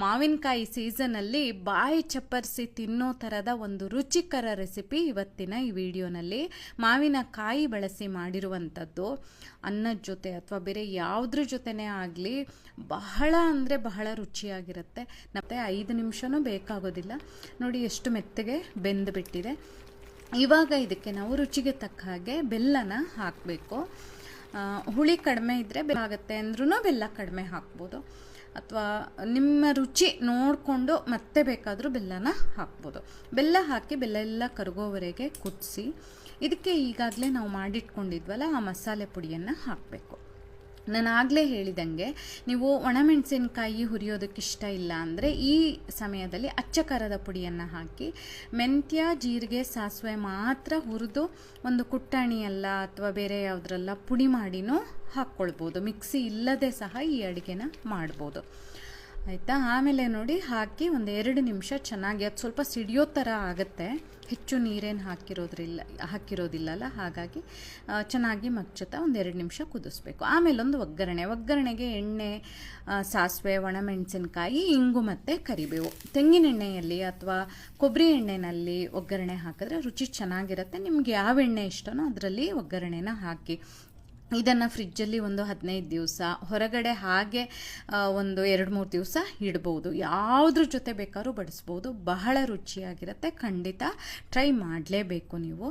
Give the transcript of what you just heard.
ಮಾವಿನಕಾಯಿ ಸೀಸನಲ್ಲಿ ಬಾಯಿ ಚಪ್ಪರಿಸಿ ತಿನ್ನೋ ಥರದ ಒಂದು ರುಚಿಕರ ರೆಸಿಪಿ ಇವತ್ತಿನ ಈ ವಿಡಿಯೋನಲ್ಲಿ. ಮಾವಿನಕಾಯಿ ಬಳಸಿ ಮಾಡಿರುವಂಥದ್ದು ಅನ್ನದ ಜೊತೆ ಅಥವಾ ಬೇರೆ ಯಾವುದ್ರ ಜೊತೆನೇ ಆಗಲಿ ಬಹಳ ಅಂದರೆ ಬಹಳ ರುಚಿಯಾಗಿರುತ್ತೆ. ಮತ್ತು 5 ನಿಮಿಷನೂ ಬೇಕಾಗೋದಿಲ್ಲ. ನೋಡಿ ಎಷ್ಟು ಮೆತ್ತಗೆ ಬೆಂದುಬಿಟ್ಟಿದೆ. ಇವಾಗ ಇದಕ್ಕೆ ನಾವು ರುಚಿಗೆ ತಕ್ಕ ಹಾಗೆ ಬೆಲ್ಲನ ಹಾಕಬೇಕು. ಹುಳಿ ಕಡಿಮೆ ಇದ್ದರೆ ಬೆಲ್ಲ ಆಗುತ್ತೆ ಅಂದ್ರೂ ಬೆಲ್ಲ ಕಡಿಮೆ ಹಾಕ್ಬೋದು, ಅಥವಾ ನಿಮ್ಮ ರುಚಿ ನೋಡಿಕೊಂಡು ಮತ್ತೆ ಬೇಕಾದರೂ ಬೆಲ್ಲನ ಹಾಕ್ಬೋದು. ಬೆಲ್ಲ ಹಾಕಿ ಬೆಲ್ಲ ಎಲ್ಲ ಕರಗೋವರೆಗೆ ಕುದಿಸಿ ಇದಕ್ಕೆ ಈಗಾಗಲೇ ನಾವು ಮಾಡಿಟ್ಕೊಂಡಿದ್ವಲ್ಲ ಆ ಮಸಾಲೆ ಪುಡಿಯನ್ನು ಹಾಕಬೇಕು. ನಾನು ಆಗಲೇ ಹೇಳಿದಂಗೆ ನೀವು ಒಣಮೆಣಸಿನ್ಕಾಯಿ ಹುರಿಯೋದಕ್ಕೆ ಇಷ್ಟ ಇಲ್ಲ ಅಂದರೆ ಈ ಸಮಯದಲ್ಲಿ ಅಚ್ಚ ಖಾರದ ಪುಡಿಯನ್ನು ಹಾಕಿ ಮೆಂತ್ಯ, ಜೀರಿಗೆ, ಸಾಸಿವೆ ಮಾತ್ರ ಹುರಿದು ಒಂದು ಕುಟ್ಟಾಣಿ ಅಲ್ಲ ಅಥವಾ ಬೇರೆ ಯಾವುದ್ರಲ್ಲ ಪುಡಿ ಮಾಡಿನೂ ಹಾಕ್ಕೊಳ್ಬೋದು. ಮಿಕ್ಸಿ ಇಲ್ಲದೆ ಸಹ ಈ ಅಡುಗೆನ ಮಾಡ್ಬೋದು, ಆಯಿತಾ. ಆಮೇಲೆ ನೋಡಿ ಹಾಕಿ ಒಂದು 2 ನಿಮಿಷ ಚೆನ್ನಾಗಿ ಅದು ಸ್ವಲ್ಪ ಸಿಡಿಯೋ ಥರ ಆಗುತ್ತೆ. ಹೆಚ್ಚು ನೀರೇನು ಹಾಕಿರೋದಿಲ್ಲಲ್ಲ, ಹಾಗಾಗಿ ಚೆನ್ನಾಗಿ ಮಗ್ಚುತ್ತಾ ಒಂದು 2 ನಿಮಿಷ ಕುದಿಸ್ಬೇಕು. ಆಮೇಲೆ ಒಂದು ಒಗ್ಗರಣೆಗೆ ಎಣ್ಣೆ, ಸಾಸಿವೆ, ಒಣಮೆಣಸಿನ್ಕಾಯಿ, ಇಂಗು ಮತ್ತು ಕರಿಬೇವು. ತೆಂಗಿನ ಎಣ್ಣೆಯಲ್ಲಿ ಅಥವಾ ಕೊಬ್ಬರಿ ಎಣ್ಣೆಯಲ್ಲಿ ಒಗ್ಗರಣೆ ಹಾಕಿದ್ರೆ ರುಚಿ ಚೆನ್ನಾಗಿರುತ್ತೆ. ನಿಮ್ಗೆ ಯಾವ ಎಣ್ಣೆ ಇಷ್ಟನೋ ಅದರಲ್ಲಿ ಒಗ್ಗರಣೆನ ಹಾಕಿ ಇದನ್ನು ಫ್ರಿಜ್ಜಲ್ಲಿ ಒಂದು 15 ದಿವಸ, ಹೊರಗಡೆ ಹಾಗೆ ಒಂದು 2-3 ದಿವಸ ಇಡ್ಬೋದು. ಯಾವುದ್ರ ಜೊತೆ ಬೇಕಾದ್ರೂ ಬಡಿಸ್ಬೋದು. ಬಹಳ ರುಚಿಯಾಗಿರುತ್ತೆ. ಖಂಡಿತ ಟ್ರೈ ಮಾಡಲೇಬೇಕು ನೀವು.